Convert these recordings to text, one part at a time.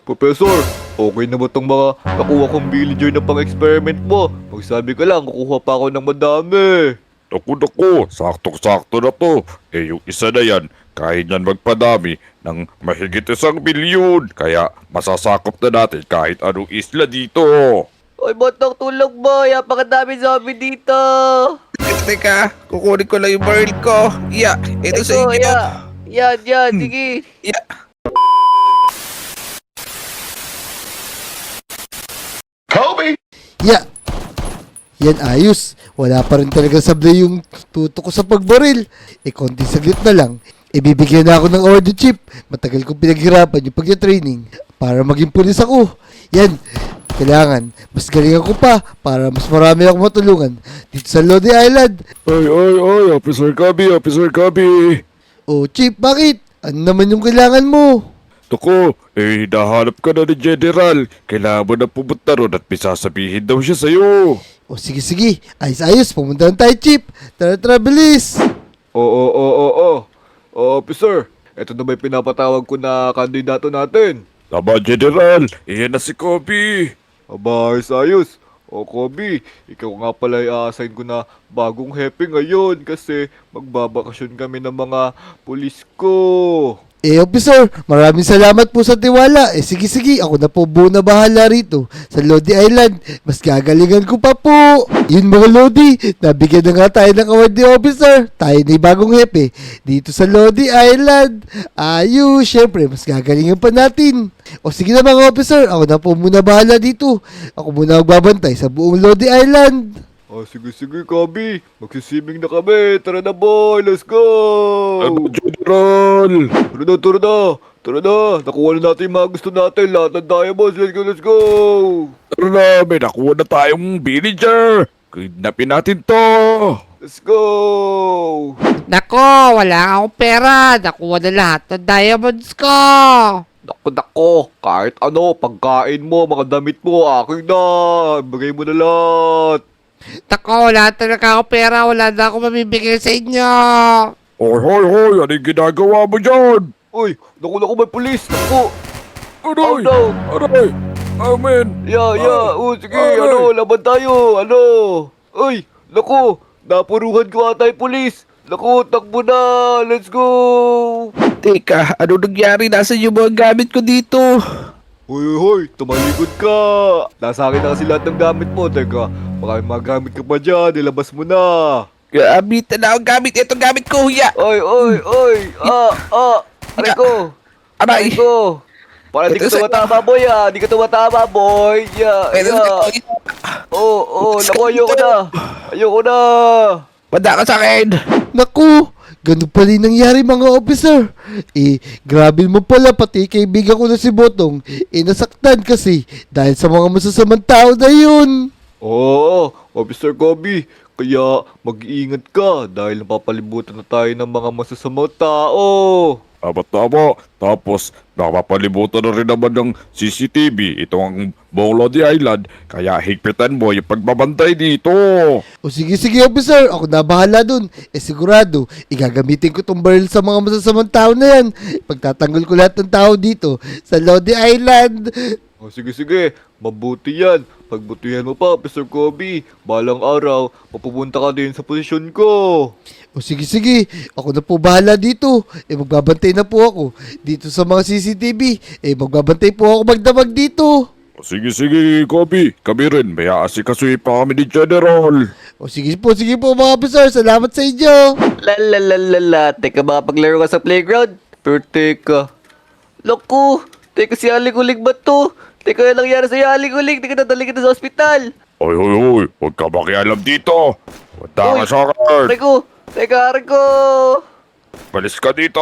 Professor, okay na ba tong mga nakuha kong villager na pang-experiment mo? Magsabi ka lang, kukuha pa ako ng madami. Naku, saktong-sakto na to. Yung isa na yan, kahit yan magpadami ng mahigit 1 bilyon. Kaya masasakop na natin kahit anong isla dito. Ay, batang tulog mo. Napakadami zombie dito. Teka, kukunin ko lang yung barrel ko. Ito sa inyo. Yan, sige. Ya! Yan ayos. Wala pa rin talaga sablay yung tuto ko sa pagbaril. Konting saglit na lang. Bibigyan na ako ng audio chip. Matagal kong pinaghirapan yung pagya-training para maging pulis ako. Yan. Kailangan, mas galing ako pa para mas marami akong matulungan dito sa Lodi Island. Ay, Officer Gabi. Oh, Chip, bakit? Ano naman yung kailangan mo? Naku, hinahanap ka na ni General. Kailangan mo na pumunta ron at may sasabihin daw siya sa'yo. O sige. Ayos. Pumunta na tayo, Chip. Tara, bilis. Oo. Officer, ito na ba yung pinapatawag ko na kandidato natin? Tama, General. Iyan na si Kobe. Aba, ayos. O Kobe, ikaw nga pala i-assign ko na bagong hepe ngayon kasi magbabakasyon kami ng mga pulis ko. Officer, maraming salamat po sa tiwala. Sige, ako na po buo na bahala rito sa Lodi Island. Mas gagalingan ko pa po. Yun mga Lodi, nabigyan na nga tayo ng award ni Officer. Tayo na yung bagong hepe dito sa Lodi Island. Ayos, syempre, mas gagalingan pa natin. O sige na mga Officer, ako na po muna bahala dito. Ako muna magbabantay sa buong Lodi Island. Sige, Kobe. Magsisiming na kami. Tara na, boy. Let's go! Ano, General? Tara na. Nakuha na natin yung mga gusto natin. Lahat ng diamonds. Let's go! Tara na, may nakuha na tayong villager. Kidnapin natin to. Let's go! Nako, wala akong pera. Nakuha na lahat ng diamonds ko. Nako. Kahit ano, pagkain mo, mga damit mo, akin na. Bagay mo na lahat. Nako, wala talaga akong pera. Wala na akong mamibigay sa inyo. Hoy, ano yung ginagawa mo dyan? Uy, naku, may pulis. Naku. Oh, Aray! no. Aray! Amen! Sige, Aray. laban tayo. Uy, naku, napuruhan ko ata yung pulis. Naku, takbo na. Let's go. Teka, ano nangyari? Nasaan yung mga gamit ko dito? Hoy, tumalikod ka. Nasa akin na kasi lahat ng gamit mo. Teka, baka may mga gamit ka pa dyan. Ilabas mo na. Gamit na ang gamit. Ito gamit ko, Oy. Aray ko. Aray. Para di Ito ka sa- tumatama, boy, Di ka tumatama, boy. Naku, ayoko na. Panda ka sa akin. Naku, ganun pala yung nangyari mga officer. Grabe mo pala, pati kaibigan ko na si Botong. Nasaktan kasi dahil sa mga masasamang tao na yun. Oo, Officer Kobe. Kaya mag-iingat ka dahil napapalibutan na tayo ng mga masasamang tao. Tama. Tapos, napapalibutan na rin naman ng CCTV. Ito ang buong Lodi Island. Kaya higpitan mo yung pagbabantay dito. O sige officer, ako na bahala dun. Sigurado, igagamitin ko tong barrel sa mga masasamang tao na yan. Pagtatanggol ko lahat ng tao dito sa Lodi Island. Sige. Mabuti yan. Pagbutihan mo pa, Officer Kobe. Balang araw, mapupunta ka din sa posisyon ko. O sige, ako na po bahala dito. Magbabantay na po ako dito sa mga CCTV. Magbabantay po ako magdamag dito. Sige, Kobe. Kami rin. May aasikasuhin pa kami ni General. O sige po mga officer. Salamat sa inyo. Teka, makapaglaro ka sa playground? Pero teka. Naku, si Aling-Uling ba to? Teka, ano nangyari sa'yo, Aling-Uling? Teka, nadali kita sa ospital. Hoy. Huwag ka makialam dito. Punta ka Uy, sa akin. Aray ko. Balis ka dito.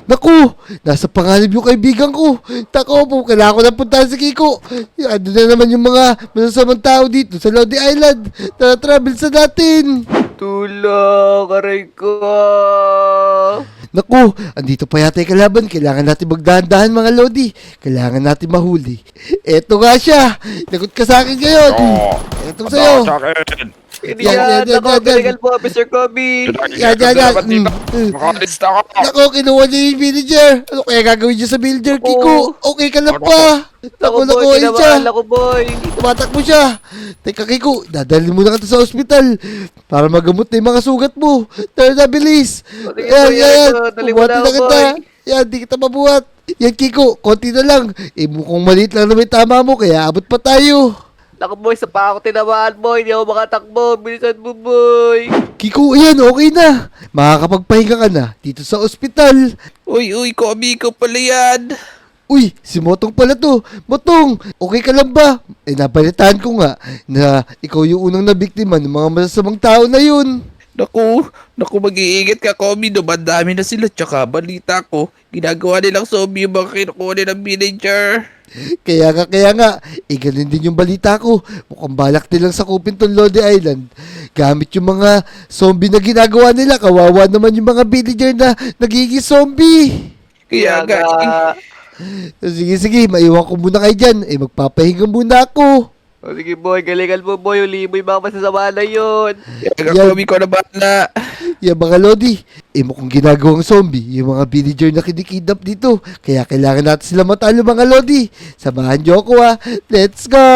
Naku, nasa panganib yung kaibigan ko. Tako po, kailangan ko na puntahan si Kiko. Ano na naman yung mga masasamang tao dito sa Lodi Island. Travel sa natin. Tulong, aray ko. Naku, andito pa yata yung kalaban. Kailangan natin magdahan-dahan mga Lodi. Kailangan natin mahuli. Eto nga siya. Lagot ka sa akin ngayon. Eto Punta sa'yo. ka sa akin. Hindi yan. Ako, galingan po, Mr. Kobe. Yan. Makalis na ka. Nako, kinuha niya yung villager. Ano kaya gagawin niya sa villager, Kiko? Okay ka lang pa. Ako, Nako, boy. ayun siya. Tinamaan ako, boy. Tumatakbo siya. Teka, Kiko, dadalhin mo na kita sa ospital para magamot na yung mga sugat mo. Tara na, bilis. Sige, Yan, boy, yan. dali mo Bubuhatin na na ako, kita. boy. Yan, di kita mabuhat. Yan, Kiko, konti na lang. Mukhang maliit lang na may tama mo, kaya abot pa tayo. Naku, boy, sa pa ako tinamaan, boy. Hindi ako makatakbo. Bilisan mo, boy. Kiko, ayan, okay na. Makakapagpahinga ka na dito sa ospital. Uy, Kobe, ikaw pala yan. Uy, si Motong pala to. Motong, okay ka lang ba? Nabalitaan ko nga na ikaw yung unang nabiktima ng mga masasamang tao na yun. Naku, mag-iingat ka, Kobe. Dumandami na sila. Tsaka balita ko, ginagawa nilang zombie yung mga kinukuha nilang villager. Kaya nga, ganun din yung balita ko. Mukhang balak nilang sakupin tong Lodi Island. Gamit yung mga zombie na ginagawa nila. Kawawa naman yung mga villager na nagiging zombie. Kaya nga, Sige, maiwan ko muna kayo dyan. Magpapahinga muna ako. O, sige, boy. Galingan mo, boy. Uli mo yung mga masasama na yun. kaya Kobe ko na bahala. Yung mga Lodi, mukhang ginagawang zombie yung mga villager na kinikidnap dito. Kaya kailangan natin sila matalo mga Lodi. Samahan niyo ako ha. Let's go!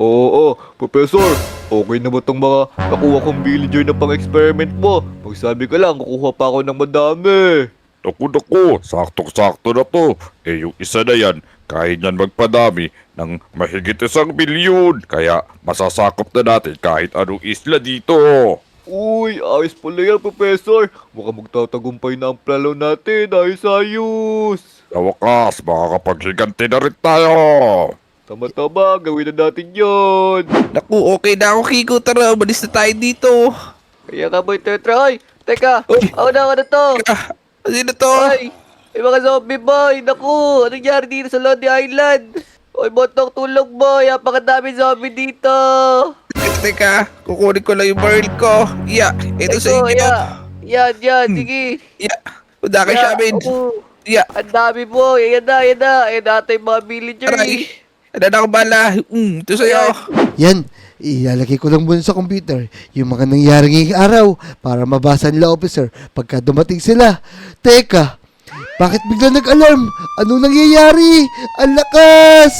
Oo, Professor. Okay na ba itong mga nakuha kong villager na pang-experiment mo? Magsabi ka lang, kukuha pa ako ng madami. Naku, saktong-sakto na to. Yung isa na yan, kaya niyan magpadami ng mahigit 1 bilyon. Kaya masasakop na natin kahit anong isla dito. Uy, ayos pala yan, Professor. Mukhang magtatagumpay na ang plano natin. Ayos. Sa wakas, makakapaghiganti na rin tayo. Tama-tama, gawin na natin yon. Naku, okay na ako, Kiko. Tara, umalis na tayo dito. Kaya ka, boy, Tetra. Oy, teka, Uy. ako na to. Sino to? Ay, may mga zombie, boy. Naku, anong nangyari dito sa Lodi Island? Oy, Botong, tulog, boy. Napakadami zombie dito. Teka, kukunin ko lang yung barrel ko. Ito sa Eko, inyo. Yan, sige. Punta kayo sa amin. Oo. Yeah. Ang dami, boy. Ayan na. Ayan na yung mga villager. Aray. Ano na ako bala? Ito sa'yo. Yan, ilalagay ko lang muna sa computer yung mga nangyari ngayong araw para mabasa nila officer pagka dumating sila. Teka, bakit bigla nag-alarm? Anong nangyayari? Ang lakas!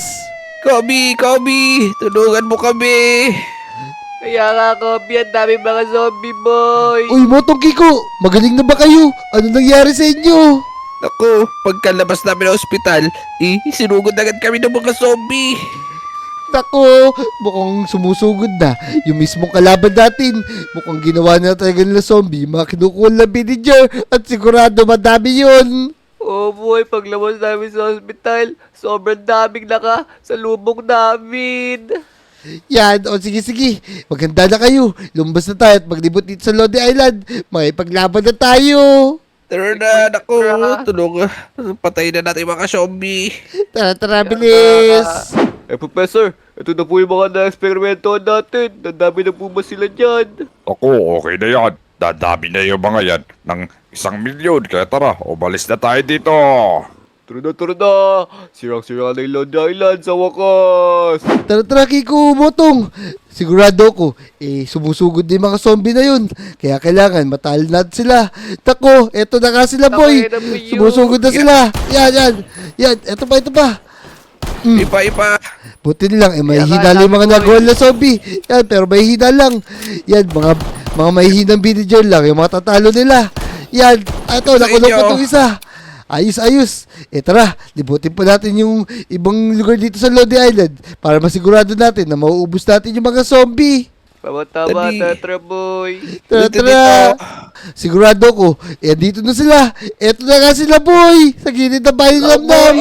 Kobe, tulungan mo kami. Kaya nga, Kobe, ang dami mga zombie, boy. Uy, Motong Kiko, magaling na ba kayo? Ano nangyari sa inyo? Naku, pagkalabas namin ng ospital, sinugod agad kami ng mga zombie. Nako, mukhang sumusugod na yung mismong kalaban natin. Mukhang ginawa na talaga nila zombie, mga kinukuha na villager at sigurado madami yun. Oh, boy, paglabas namin sa hospital, sobrang daming sa lubong namin. Yan, o sige, maganda na kayo. Lumabas na tayo at maglibot dito sa Lodi Island. Makipaglaban na tayo. Tara na, naku, tulong. Patayin na natin yung mga zombie. Tara, bilis. Professor, ito na po yung mga na-experimentohan natin. Nadami na po ba sila dyan? Ako, okay na yan. Dadami na yung mga yan ng 1 milyon. Kaya tara, umalis na tayo dito. Tara na. Sirang-sira na yung Lodi Island sa wakas. Tara, Kiko, Motong. Sigurado ko, sumusugod din mga zombie na yun. Kaya kailangan matalo natin sila. Tako, eto na nga sila, boy. Okay na po yun. Sumusugod na sila. Yan. Eto pa. Ipa. Buti lang, may Kaya hina lang yung mga boy. nagawa na zombie. Yan, pero may hina lang. Yan, mga mahihinang villager lang, yung mga tatalo nila. Yan, eto, nakulong pa itong isa. Ayos. Tara, libutin pa natin yung ibang lugar dito sa Lodi Island para masigurado natin na mauubos natin yung mga zombie. Tama, Dali. Tetra boy. Tara. Sigurado ko, dito na sila. Eto na nga sila, boy. Sa gilid na bahay ng Lamnam.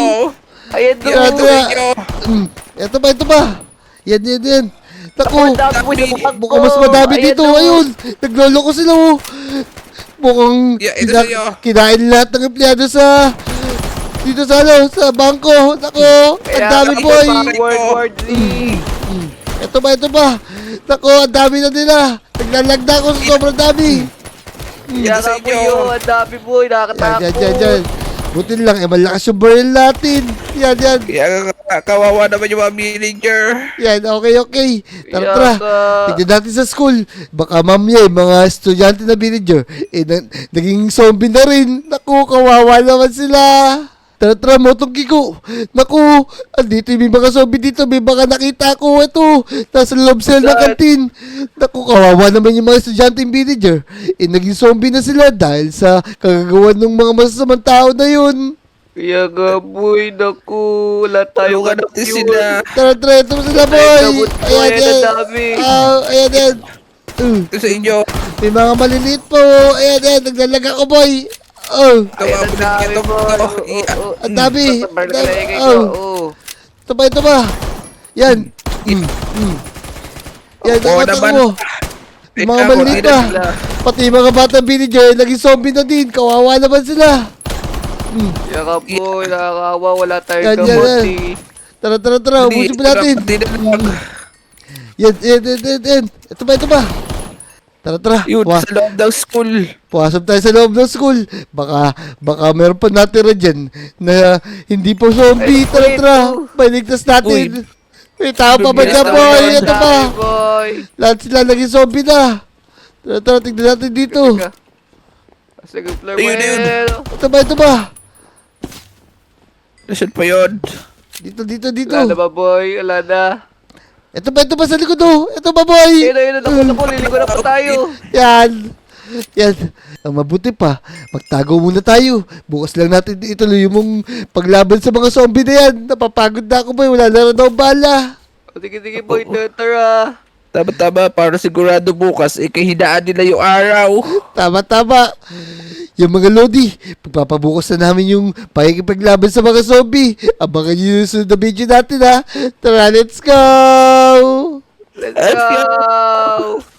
Ayan Tara. na. Ito pa. Yan. Tako, Ang dami po yung mukha ko. mukhang mas madami Ayan dito. na. Ayun, nagloloko sila, oh. Mukhang Ito sa'yo. kinain lahat ng empleyado sa sa bangko. Nako, ang Kaya dami, nga, boy. World Z. Ito pa. Nako, ang dami na nila. Naglalag na ako sa sobrang dami. Kaya nga po yun. Ang dami boy. Nakakatakot. Yan. Buti lang, malakas yung barrel natin. Yan. Kaya kawawa naman yung mga villager. Yan, okay. Tara, Yaka. tara. Tignan natin sa school. Baka mamaya, mga estudyante na villager, naging zombie na rin. Naku, kawawa naman sila. Tara, Motong Kiko. Naku, andito may mga zombie dito. May mga nakita ko. Ito, nasa loob sila ng kantin. Naku, kawawa naman yung mga estudyante villager. Naging zombie na sila dahil sa kagagawan ng mga masasamang tao na yun. Kaya nga, boy, naku, wala tayong Tulungan anak natin yun. sila. Tara, ito mo sila, boy. Ay, boy, Ayan. ang dami. Ayan. Ito sa inyo. May mga maliliit po. Ayan, naglalag ako, boy. Oh, Ayan, ang dami, boy. ang dami. Sabar ka lang, ikaw. Oh, Oo. ito ba? Yan. Yan, Oo nakata naman. mo. Yung mga maliliit pa. Pati yung mga batang villager, naging zombie na din. Kawawa naman sila. Yaka, boy, nakakawa, wala tayong Yan. kamote. Tara. Ubusin pa natin. Hindi na lang. Yan. Ito ba? Tara. Yun, sa loob ng school. Puwasap tayo sa loob ng school. Baka meron pa natira dyan na hindi po zombie. Ay, Tara. ito. Paligtas natin. May tao pa ba Lumilas dyan, na boy? yun. Ito pa. Boy. Lahat sila naging zombie na. Tara, tignan natin dito. Sige, floor Ayun, ayun. Ito ba? Nasaan pa yun? Dito. Wala na ba, boy? Wala na. Ito ba sa likod, oh? Ito ba, boy? Ayun, naku, liligo na pa tayo. Yan. Ang mabuti pa, magtago muna tayo. Bukas lang natin ituloy yung paglaban sa mga zombie na yan. Napapagod na ako, boy. Wala na rin ako bala. Sige, boy, tara. Tama, para sigurado bukas, ikahinaan nila yung araw. Tama. Yung mga Lodi, pagpapabukas na namin yung pakikipaglaban sa mga zombie. Abangan nyo yung sunod na video natin, ha? Tara, let's go! Let's go!